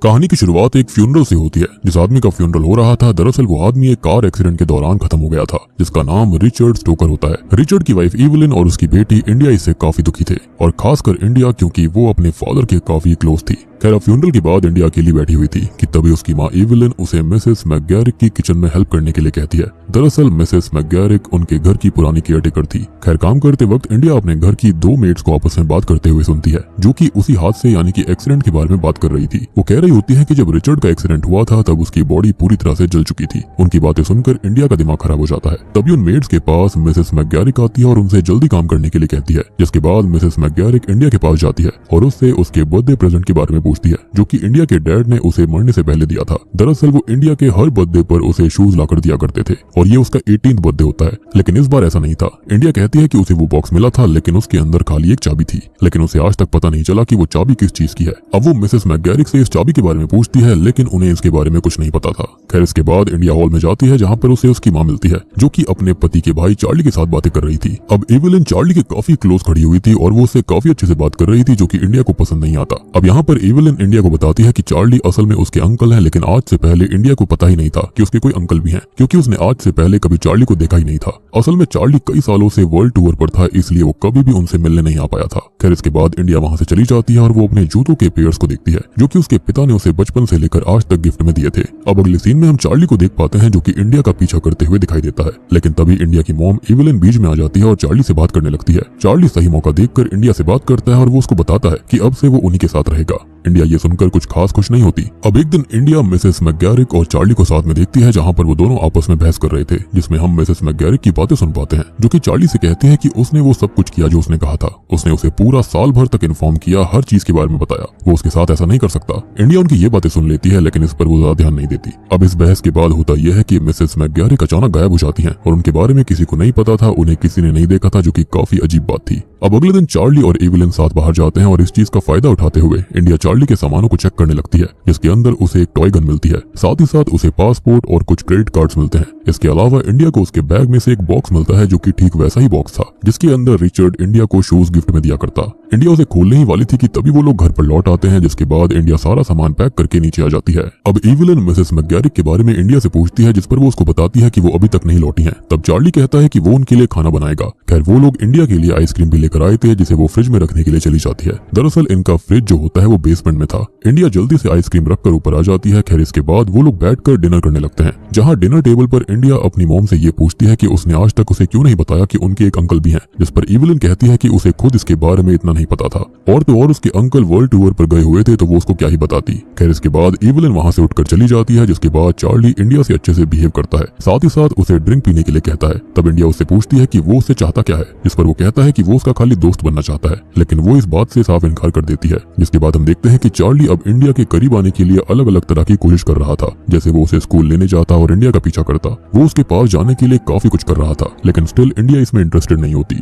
कहानी की शुरुआत एक फ्यूनरल से होती है। जिस आदमी का फ्यूनरल हो रहा था, दरअसल वो आदमी एक कार एक्सीडेंट के दौरान खत्म हो गया था, जिसका नाम रिचर्ड स्टोकर होता है। रिचर्ड की वाइफ इवलिन और उसकी बेटी इंडिया इससे काफी दुखी थे, और खासकर इंडिया, क्योंकि वो अपने फादर के काफी क्लोज थी। खैर, फ्यूनरल के बाद इंडिया अकेली बैठी हुई थी कि तभी उसकी माँ इवलिन उसे मिसेस मैकगैरिक की किचन में हेल्प करने के लिए कहती है। दरअसल मिसेस मैकगैरिक उनके घर की पुरानी केयरटेकर थी। खैर, काम करते वक्त इंडिया अपने घर की दो मेट्स को आपस में बात करते हुए सुनती है, जो कि उसी हादसे यानी कि एक्सीडेंट के बारे में बात कर रही थी। वो कह रही होती है कि जब रिचर्ड का एक्सीडेंट हुआ था तब उसकी बॉडी पूरी तरह से जल चुकी थी। उनकी बातें सुनकर इंडिया का दिमाग खराब हो जाता है। तभी उन मेट्स के पास मिसेस मैकगैरिक आती है और उनसे जल्दी काम करने के लिए कहती है, जिसके बाद मिसेस मैकगैरिक इंडिया के पास जाती है और उससे उसके बर्थडे प्रेजेंट के बारे में पूछती है, जो कि इंडिया के डैड ने उसे मरने से पहले दिया था। दरअसल वो इंडिया के हर बर्थडे पर उसे शूज लाकर दिया करते थे, और ये उसका 18th बर्थडे होता है। लेकिन इस बार ऐसा नहीं था। इंडिया कहती है कि उसे वो बॉक्स मिला था, लेकिन उसके अंदर खाली एक चाबी थी, लेकिन उसे आज तक पता नहीं चला कि वो चाबी किस चीज की है। अब वो मिसेस मैकगैरिक से इस चाबी के बारे में पूछती है, लेकिन उन्हें इसके बारे में कुछ नहीं पता था। खैर, इसके बाद इंडिया हॉल में जाती है, जहाँ पर उसे उसकी माँ मिलती है, जो कि अपने पति के भाई चार्ली के साथ बातें कर रही थी। अब इवलिन चार्ली के काफी क्लोज खड़ी हुई थी और वो उससे काफी अच्छे से बात कर रही थी, जो कि इंडिया को पसंद नहीं आता। अब यहाँ पर इवलिन इंडिया को बताती है कि चार्ली असल में उसके अंकल हैं, लेकिन आज से पहले इंडिया को पता ही नहीं था कि उसके कोई अंकल भी हैं, क्योंकि उसने आज से पहले कभी चार्ली को देखा ही नहीं था। असल में चार्ली कई सालों से वर्ल्ड टूर पर था, इसलिए वो कभी भी उनसे मिलने नहीं आ पाया था। खैर, इसके बाद इंडिया वहां से चली जाती है और वो अपने जूतों के पेयर्स को देखती है, जो कि उसके पिता ने उसे बचपन से लेकर आज तक गिफ्ट में दिए थे। अब अगले सीन में हम चार्ली को देख पाते हैं, जो कि इंडिया का पीछा करते हुए दिखाई देता है। लेकिन तभी इंडिया की मॉम इवलिन बीच में आ जाती है और चार्ली से बात करने लगती है। चार्ली सही मौका देखकर इंडिया से बात करता है और वो उसको बताता है कि अब से वो उन्हीं के साथ रहेगा। इंडिया ये सुनकर कुछ खास खुश नहीं होती। अब एक दिन इंडिया मिसेस मैकगैरिक और चार्ली को साथ में देखती है, जहां पर वो दोनों आपस में बहस कर रहे थे, जिसमें हम मिसेस मैकगैरिक की बातें सुन पाते हैं, जो कि चार्ली से कहते हैं कि उसने वो सब कुछ किया जो उसने कहा था। उसने उसे पूरा साल भर तक इन्फॉर्म किया, हर चीज के बारे में बताया। वो उसके साथ ऐसा नहीं कर सकता। इंडिया उनकी ये बातें सुन लेती है, लेकिन इस पर वो ज्यादा ध्यान नहीं देती। अब इस बहस के बाद होता यह है कि मिसेस मैकगैरिक अचानक गायब हो जाती हैं और उनके बारे में किसी को नहीं पता था, उन्हें किसी ने नहीं देखा था, जो कि काफी अजीब बात थी। अब अगले दिन चार्ली और इवलिन साथ बाहर जाते हैं और इस चीज का फायदा उठाते हुए इंडिया चार्ली के सामानों को चेक करने लगती है, जिसके अंदर उसे एक टॉय गन मिलती है। साथ ही साथ उसे पासपोर्ट और कुछ क्रेडिट कार्ड्स मिलते हैं। इसके अलावा इंडिया को उसके बैग में से एक बॉक्स मिलता है, जो कि ठीक वैसा ही बॉक्स था जिसके अंदर रिचर्ड इंडिया को शूज गिफ्ट में दिया करता। इंडिया उसे खोलने ही वाली थी कि तभी वो लोग घर पर लौट आते हैं, जिसके बाद इंडिया सारा सामान पैक करके नीचे आ जाती है। अब इवलिन मिसेस मैकगैरिक के बारे में इंडिया से पूछती है, जिस पर वो उसको बताती है कि वो अभी तक नहीं लौटी हैं। तब चार्ली कहता है कि वो उनके लिए खाना बनाएगा। खैर, वो लोग इंडिया के लिए आइसक्रीम भी लेकर आए थे, जिसे वो फ्रिज में रखने के लिए चली जाती है। दरअसल इनका फ्रिज जो होता है वो बेसमेंट में था। इंडिया जल्दी से आइसक्रीम रखकर ऊपर आ जाती है। खैर, इसके बाद वो लोग बैठकर डिनर करने लगते हैं, जहां डिनर टेबल पर इंडिया अपनी मॉम से ये पूछती है कि उसने आज तक उसे क्यों नहीं बताया कि उनके एक अंकल भी हैं, जिस पर इवलिन कहती है कि उसे खुद इसके बारे में इतना नहीं पता था, और तो और उसके अंकल वर्ल्ड टूर पर गए हुए थे, तो वो उसको क्या ही बताती। खैर, इसके बाद इवलिन वहां से उठकर चली जाती है, जिसके बाद चार्ली इंडिया से अच्छे से बिहेव करता है, साथ ही साथ उसे ड्रिंक पीने के लिए कहता है। तब इंडिया उससे पूछती है कि वो उससे चाहता क्या है, जिस पर वो कहता है कि वो उसका खाली दोस्त बनना चाहता है, लेकिन वो इस बात से साफ इनकार कर देती है। जिसके बाद हम देखते हैं कि चार्ली अब इंडिया के करीब आने के लिए अलग अलग तरह की कोशिश कर रहा था, जैसे वो उसे स्कूल लेने जाता और इंडिया का पीछा करता। वो उसके पास जाने के लिए काफी कुछ कर रहा था, लेकिन स्टिल इंडिया इसमें इंटरेस्टेड नहीं होती।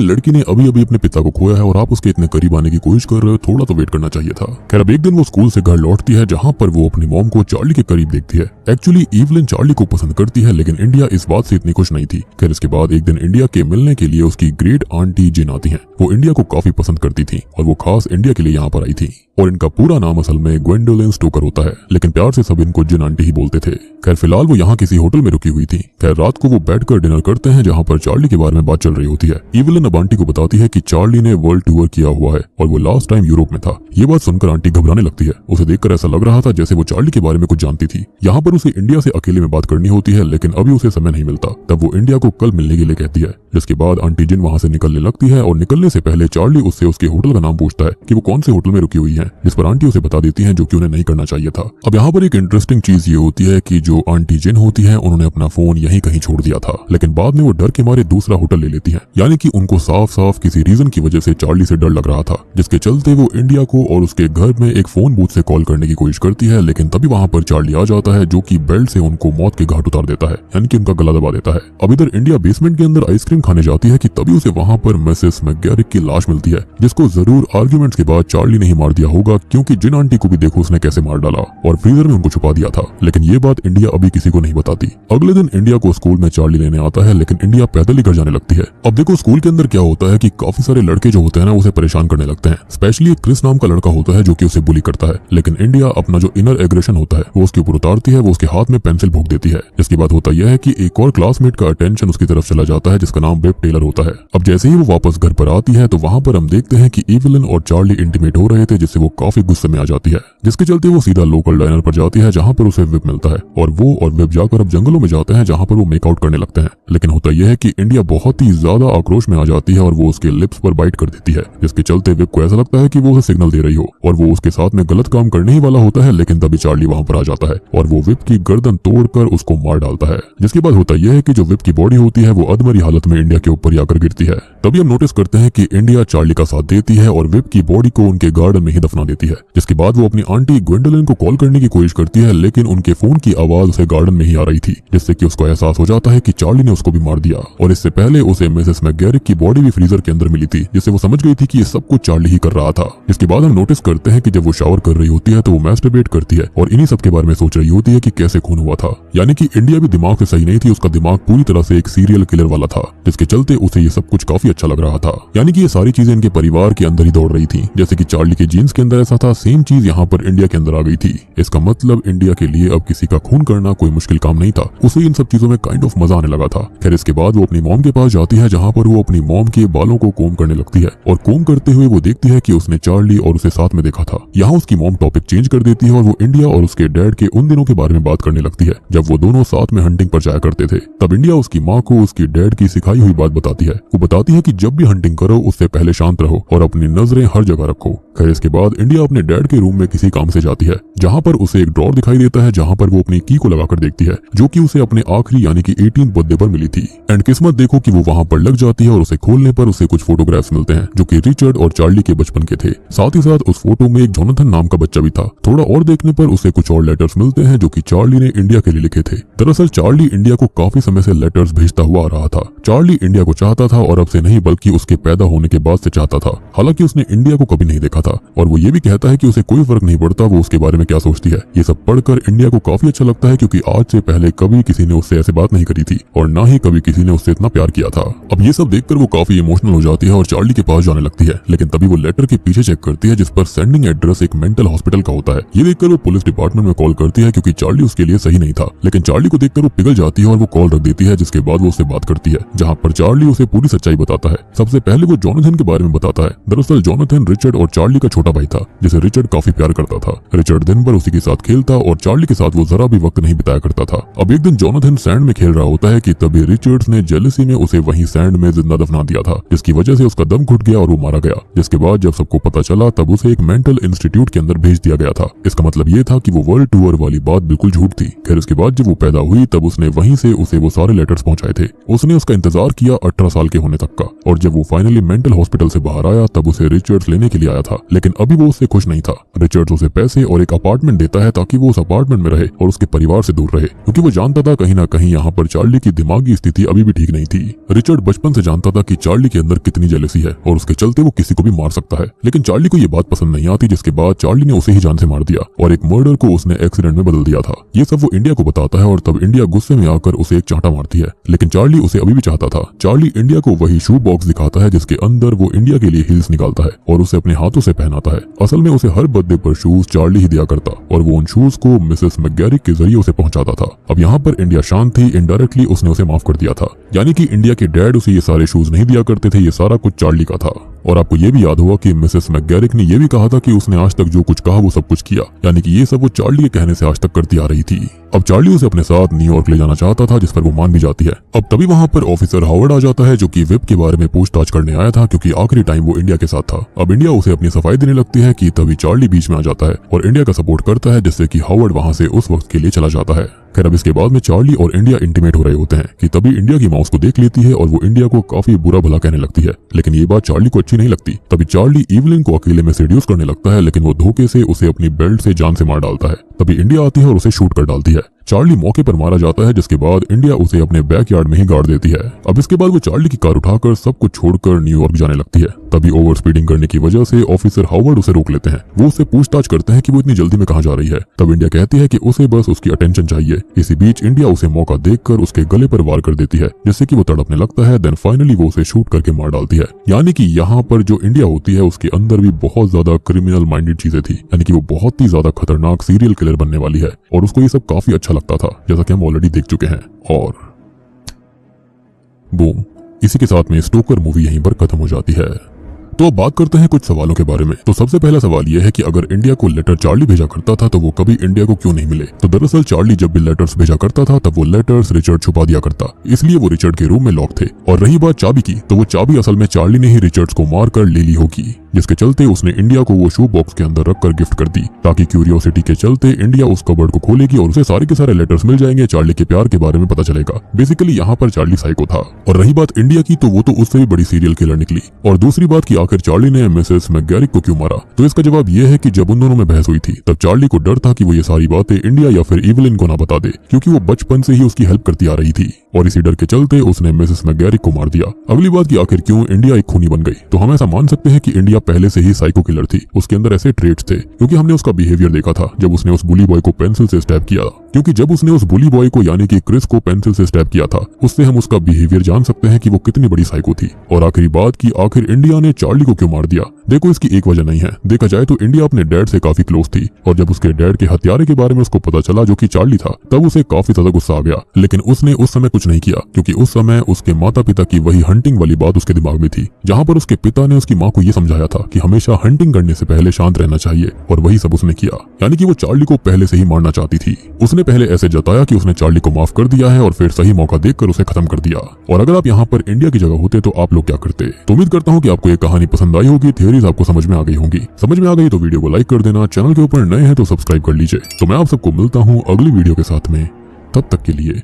लड़की ने अभी अभी अपने पिता को खोया है और आप उसके इतने करीब आने की कोशिश कर रहे हो, थोड़ा तो वेट करना चाहिए था। खैर, अब एक दिन वो स्कूल से घर लौटती है, जहाँ पर वो अपनी मॉम को चार्ली के करीब देखती है। एक्चुअली इवलिन चार्ली को पसंद करती है, लेकिन इंडिया इस बात से इतनी खुश नहीं थी। खैर, इसके बाद एक दिन इंडिया के मिलने के लिए उसकी ग्रेट आंटी जिन आती हैं। वो इंडिया को काफी पसंद करती थी और वो खास इंडिया के लिए यहाँ पर आई थी, और इनका पूरा नाम असल में ग्वेंडोलिन स्टोकर होता है, लेकिन प्यार से सब इनको जिन आंटी ही बोलते थे। खैर, फिलहाल वो यहाँ किसी होटल में रुकी हुई थी। खैर, रात को वो बैठकर डिनर करते हैं, जहाँ पर चार्ली के बारे में बात चल रही होती है। इवलिन अब आंटी को बताती है कि चार्ली ने वर्ल्ड टूर किया हुआ है और वो लास्ट टाइम यूरोप में था। ये बात सुनकर आंटी घबराने लगती है। उसे देखकर ऐसा लग रहा था जैसे वो चार्ली के बारे में कुछ जानती थी। यहाँ पर उसे इंडिया से अकेले में बात करनी होती है, लेकिन अभी उसे समय नहीं मिलता। तब वो इंडिया को कल मिलने के लिए कहती है, जिसके बाद आंटी जिन वहाँ से निकलने लगती है, और निकलने से पहले चार्ली उससे उसके होटल का नाम पूछता है कि वो कौन से होटल में रुकी हुई है, जिस पर आंटी उसे बता देती है, जो कि उन्हें नहीं करना चाहिए था। अब यहाँ पर एक इंटरेस्टिंग चीज ये होती है कि जो आंटी जिन होती है, उन्होंने अपना फोन यहीं कहीं छोड़ दिया था, लेकिन बाद में वो डर के मारे दूसरा होटल ले लेती है। यानी कि उनको साफ साफ किसी रीजन की वजह से चार्ली से डर लग रहा था, जिसके चलते वो इंडिया को और उसके घर में एक फोन बूथ से कॉल करने की कोशिश करती है। लेकिन तभी वहाँ पर चार्ली आ जाता है, जो कि बेल्ट से उनको मौत के घाट उतार देता है, यानी कि उनका गला दबा देता है। अब इधर इंडिया बेसमेंट के अंदर आइसक्रीम खाने जाती है कि तभी उसे वहाँ पर मिसेस मैकगैरिक की लाश मिलती है, जिसको जरूर आर्ग्यूमेंट्स के बाद चार्ली ने ही मार दिया होगा, क्योंकि जिन आंटी को भी देखो उसने कैसे मार डाला और फ्रीजर में उनको छुपा दिया था। लेकिन ये बात इंडिया इंडिया अभी किसी को नहीं बताती। अगले दिन इंडिया को स्कूल में चार्ली लेने आता है, लेकिन इंडिया पैदल ही घर जाने लगती है। अब देखो स्कूल के अंदर क्या होता है कि काफी सारे लड़के जो होते हैं ना उसे परेशान करने लगते हैं। स्पेशली एक क्रिस नाम का लड़का होता है जो कि उसे बुली करता है, लेकिन इंडिया अपना जो इनर एग्रेशन होता है वो उसके ऊपर उतारती है, वो उसके हाथ में पेंसिल भोंक देती है। इसके बाद होता यह है कि एक और क्लासमेट का अटेंशन उसकी तरफ चला जाता है जिसका नाम वेब टेलर होता है। अब जैसे ही वो वापस घर पर आती है तो वहां पर हम देखते हैं कि इवलिन और चार्ली इंटीमेट हो रहे थे, जिससे वो काफी गुस्से में आ जाती है, जिसके चलते वो सीधा लोकल डाइनर पर जाती है जहां पर उसे वेब मिलता है और वो और वेब जाकर अब जंगलों में जाते हैं जहां पर वो मेकआउट करने लगते हैं। लेकिन होता यह है कि इंडिया बहुत ही ज्यादा आक्रोश में आ जाती है और वो उसके लिप्स पर बाइट कर देती है, जिसके चलते वेब को ऐसा लगता है कि वो उसे सिग्नल दे रही हो और वो उसके साथ में गलत काम करने ही वाला होता है। लेकिन तभी चार्ली वहां पर आ जाता है और वो वेब की गर्दन तोड़कर उसको मार डालता है। जिसके बाद होता यह है कि जो वेब की बॉडी होती है वो अधमरी हालत में इंडिया के ऊपर आकर गिरती है। तभी हम नोटिस करते हैं कि इंडिया चार्ली का साथ देती है और वेब की बॉडी को उनके गार्डन में ही दफना देती है। जिसके बाद वो अपनी आंटी ग्वेंडोलिन को कॉल करने की कोशिश करती है, लेकिन उनके फोन की आवाज उसे गार्डन में ही आ रही थी, जिससे कि उसको एहसास हो जाता है कि चार्ली ने उसको भी मार दिया। और इससे पहले उसे मिसेस मैकगैरिक की बॉडी भी फ्रीजर के अंदर मिली थी, जिससे वो समझ गई थी कि ये सब कुछ चार्ली ही कर रहा था। इसके बाद हम नोटिस करते हैं कि जब वो शावर कर रही होती है तो वो मैस्टरबेट करती है और इन्हीं सब के बारे में सोच रही होती है कि कैसे खून हुआ था। यानी कि इंडिया भी दिमाग से सही नहीं थी, उसका दिमाग पूरी तरह से एक सीरियल किलर वाला था, जिसके चलते उसे ये सब कुछ काफी अच्छा लग रहा था। यानी कि ये सारी चीजें इनके परिवार के अंदर ही दौड़ रही थी। जैसे कि चार्ली के जीन्स के अंदर ऐसा था, सेम चीज यहाँ पर इंडिया के अंदर आ गई थी। इसका मतलब इंडिया के लिए अब किसी का खून करना कोई मुश्किल काम नहीं था। उसे इन सब चीजों में काइंड ऑफ मजा आने लगा था। खैर इसके बाद वो अपनी मॉम के पास जाती है जहाँ पर वो अपनी मॉम के बालों को कोम करने लगती है और कोम करते हुए वो देखती है कि उसने चार्ली और उसे साथ में देखा था। यहाँ उसकी मॉम टॉपिक चेंज कर देती है और वो इंडिया और उसके डैड के उन दिनों के बारे में बात करने लगती है जब वो दोनों साथ में हंटिंग पर जाया करते थे। तब इंडिया उसकी माँ को उसकी डैड की सिखाई हुई बात बताती है। वो बताती है कि जब भी हंटिंग करो उससे पहले शांत रहो और अपनी नजरें हर जगह रखो। खैर इसके बाद इंडिया अपने डैड के रूम में किसी काम से जाती है जहाँ पर उसे एक ड्रॉर दिखाई देता है जहाँ पर वो अपनी की को लगाकर देखती है, जो कि उसे अपने आखिरी यानी कि 18th बर्थडे पर मिली थी। एंड किस्मत देखो कि वो वहाँ पर लग जाती है और उसे खोलने पर उसे कुछ फोटोग्राफ्स मिलते हैं जो कि रिचर्ड और चार्ली के बचपन के थे। साथ ही साथ उस फोटो में एक जोनाथन नाम का बच्चा भी था। थोड़ा और देखने पर उसे कुछ और लेटर्स मिलते हैं जो कि चार्ली ने इंडिया के लिए लिखे थे। दरअसल चार्ली इंडिया को काफी समय से लेटर्स भेजता हुआ आ रहा था। चार्ली इंडिया को चाहता था और अब से नहीं बल्कि उसके पैदा होने के बाद से चाहता था। हालांकि उसने इंडिया को कभी नहीं देखा था और वो ये भी कहता है कि उसे कोई फर्क नहीं पड़ता वो उसके बारे में क्या सोचती है। ये सब पढ़कर इंडिया को काफी अच्छा लगता है क्योंकि आज से पहले कभी किसी ने उससे ऐसे बात नहीं करी थी और ना ही कभी किसी ने उससे इतना प्यार किया था। अब ये सब देखकर वो काफी इमोशनल हो जाती है और चार्ली के पास जाने लगती है, लेकिन तभी वो लेटर के पीछे चेक करती है जिस पर सेंडिंग एड्रेस एक मेंटल हॉस्पिटल का होता है। ये देखकर वो पुलिस डिपार्टमेंट में कॉल करती है क्योंकि चार्ली उसके लिए सही नहीं था। लेकिन चार्ली को देखकर वो पिघल जाती है और वो कॉल रख देती है, जिसके बाद वो उससे बात करती है जहाँ पर चार्ली उसे पूरी सच्चाई बताता है। सबसे पहले वो जोनाथन के बारे में बताता है। दरअसल जोनाथन रिचर्ड और चार्ली का छोटा भाई था जिसे रिचर्ड काफी प्यार करता था। रिचर्ड दिन भर उसी के साथ खेलता और चार्ली के साथ वो जरा भी वक्त नहीं बिताया करता था। अब एक दिन जोनाथन सैंड में खेल रहा होता है कि तभी रिचर्ड्स ने जेलसी में उसे वहीं सैंड में जिंदा दफना दिया था, जिसकी वजह से उसका दम घुट गया और वो मारा गया। जिसके बाद जब सबको पता चला तब उसे एक मेंटल इंस्टीट्यूट के अंदर भेज दिया गया था। इसका मतलब ये था कि वो वर्ल्ड टूर वाली बात बिल्कुल झूठ थी। खैर इसके बाद जब वो पैदा हुई तब उसने वहीं से उसे वो सारे लेटर्स पहुंचाए थे। उसने उसका इंतजार किया 18 साल के होने तक का, और जब वो फाइनली मेंटल हॉस्पिटल से बाहर आया तब उसे रिचर्ड्स लेने के लिए आया था। लेकिन अभी वो उससे खुश नहीं था। रिचर्ड्स उसे पैसे और एक अपार्टमेंट देता है ताकि वो उस अपार्टमेंट में रहे और उसके परिवार से दूर रहे, क्योंकि वो जानता था कहीं ना कहीं यहाँ पर चार्ली की दिमागी स्थिति अभी भी ठीक नहीं थी। रिचर्ड बचपन से जानता था कि चार्ली के अंदर कितनी जेलसी है और उसके चलते वो किसी को भी मार सकता है। लेकिन चार्ली को ये बात पसंद नहीं आती, जिसके बाद चार्ली ने उसे ही जान से मार दिया और एक मर्डर को उसने एक्सीडेंट में बदल दिया था। ये सब वो इंडिया को बताता है और तब इंडिया गुस्से में आकर उसे एक चांटा मारती है। लेकिन चार्ली उसे अभी भी चाहता था। चार्ली इंडिया को वही शू बॉक्स दिखाता है जिसके अंदर वो इंडिया के लिए हील्स निकालता है और उसे अपने हाथों से पहनाता है। असल में उसे हर बर्थडे पर शूज चार्ली ही दिया करता और वो उन शूज को मिसेस मैकगैरिक के जरिए उसे पहुंचाता था। अब यहाँ पर इंडिया शांत थी, इनडायरेक्टली उसने उसे माफ कर दिया था। यानी कि इंडिया के डैड उसे ये सारे शूज नहीं दिया करते थे, ये सारा कुछ चार्ली का था। और आपको ये भी याद होगा कि मिसेस मैकगैरिक ने ये भी कहा था कि उसने आज तक जो कुछ कहा वो सब कुछ किया, यानी कि ये सब वो चार्ली के कहने से आज तक करती आ रही थी। अब चार्ली उसे अपने साथ न्यूयॉर्क ले जाना चाहता था, जिस पर वो मान भी जाती है। अब तभी वहाँ पर ऑफिसर हावर्ड आ जाता है जो कि वेब के बारे में पूछताछ करने आया था, क्योंकि आखिरी टाइम वो इंडिया के साथ था। अब इंडिया उसे अपनी सफाई देने लगती है कि तभी चार्ली बीच में आ जाता है और इंडिया का सपोर्ट करता है, जिससे कि हावर्ड वहाँ से उस वक्त के लिए चला जाता है। खैर अब इसके बाद में चार्ली और इंडिया इंटीमेट हो रहे होते हैं कि तभी इंडिया की माउस को देख लेती है और वो इंडिया को काफी बुरा भला कहने लगती है। लेकिन ये बात चार्ली को अच्छी नहीं लगती। तभी चार्ली इवलिन को अकेले में सेड्यूस करने लगता है, लेकिन वो धोखे से उसे अपनी बेल्ट से जान से मार डालता है। तभी इंडिया आती है और उसे शूट कर डालती है। चार्ली मौके पर मारा जाता है, जिसके बाद इंडिया उसे अपने बैकयार्ड में ही गाड़ देती है। अब इसके बाद वो चार्ली की कार उठाकर सब कुछ छोड़कर न्यूयॉर्क जाने लगती है। तभी ओवर स्पीडिंग करने की वजह से ऑफिसर हावर्ड उसे रोक लेते हैं। वो उससे पूछताछ करते हैं कि वो इतनी जल्दी में कहाँ जा रही है। तब इंडिया कहती है कि उसे बस उसकी अटेंशन चाहिए। इसी बीच इंडिया उसे मौका देखकर उसके गले पर वार कर देती है, जिससे कि वो तड़पने लगता है। देन फाइनली वो उसे शूट करके मार डालती है। यानी कि यहाँ पर जो इंडिया होती है उसके अंदर भी बहुत ज्यादा क्रिमिनल माइंडेड चीजें थी, यानी कि वो बहुत ही ज्यादा खतरनाक सीरियल किलर बनने वाली है और उसको ये सब काफी अच्छा लगता था, जैसा कि हम ऑलरेडी देख चुके हैं। और बूम, इसी के साथ में स्टोकर मूवी यहीं पर खत्म हो जाती है। तो अब बात करते हैं कुछ सवालों के बारे में। तो सबसे पहला सवाल यह है कि अगर इंडिया को लेटर चार्ली भेजा करता था तो वो कभी इंडिया को क्यों नहीं मिले। तो दरअसल चार्ली जब भी लेटर्स भेजा करता था तब वो लेटर्स रिचर्ड छुपा दिया करता, इसलिए वो रिचर्ड के रूम में लॉक थे। और रही बात चाबी की, तो वो चाबी असल में चार्ली ने ही रिचर्ड्स को मार कर ले ली होगी, जिसके चलते उसने इंडिया को वो शू बॉक्स के अंदर रखकर गिफ्ट कर दी, ताकि क्यूरियोसिटी के चलते इंडिया उस कबर्ड को खोलेगी और उसे सारे के सारे लेटर्स मिल जाएंगे। चार्ली के प्यार के बारे में पता चलेगा। बेसिकली यहाँ पर चार्ली साइको था। और रही बात इंडिया की, तो वो तो उससे भी बड़ी सीरियल किलर निकली। और दूसरी बात की आखिर चार्ली ने मिसेस मैकगैरिक को क्यों मारा, तो इसका जवाब यह है कि जब उन दोनों में बहस हुई थी तब चार्ली को डर था कि वो ये सारी बातें इंडिया या फिर इवलिन को ना बता दे, क्योंकि वो बचपन से ही उसकी हेल्प करती आ रही थी। और इसी डर के चलते उसने मिसेस मैकगैरिक को मार दिया। अगली बात की आखिर क्यों इंडिया एक खूनी बन गई, तो हम ऐसा मान सकते हैं कि इंडिया पहले से ही साइको किलर थी। उसके अंदर ऐसे ट्रेट्स थे, क्योंकि हमने उसका बिहेवियर देखा था जब उसने उस बुली बॉय को पेंसिल से स्टैब किया। क्योंकि जब उसने उस बुली बॉय को यानी कि क्रिस को पेंसिल से स्टैब किया था, उससे हम उसका बिहेवियर जान सकते हैं कि वो कितनी बड़ी साइको थी। और आखिरी बात की आखिर इंडिया ने चार्ली को क्यों मार दिया। देखो इसकी एक वजह नहीं है। देखा जाए तो इंडिया अपने डैड से काफी क्लोज थी, और जब उसके डैड के हत्यारे के बारे में उसको पता चला जो कि चार्ली था, तब उसे काफी ज्यादा गुस्सा आ गया। लेकिन उसने उस समय कुछ नहीं किया, क्योंकि उस समय उसके माता पिता की वही हंटिंग वाली बात उसके दिमाग में थी, जहाँ पर उसके पिता ने उसकी माँ को ये समझाया था कि हमेशा हंटिंग करने से पहले शांत रहना चाहिए। और वही सब उसने किया, यानी कि वो चार्ली को पहले से ही मारना चाहती थी। उसने पहले ऐसे जताया कि उसने चार्ली को माफ कर दिया है और फिर सही मौका देखकर उसे खत्म कर दिया। और अगर आप यहाँ पर इंडिया की जगह होते तो आप लोग क्या करते। तो उम्मीद करता हूँ कि आपको ये कहानी पसंद आई होगी, थ्योरीज आपको समझ में आ गई होंगी। समझ में आ गई तो वीडियो को लाइक कर देना, चैनल के ऊपर नए हैं तो सब्सक्राइब कर लीजिए। तो मैं आप सबको मिलता हूँ अगली वीडियो के साथ में, तब तक के लिए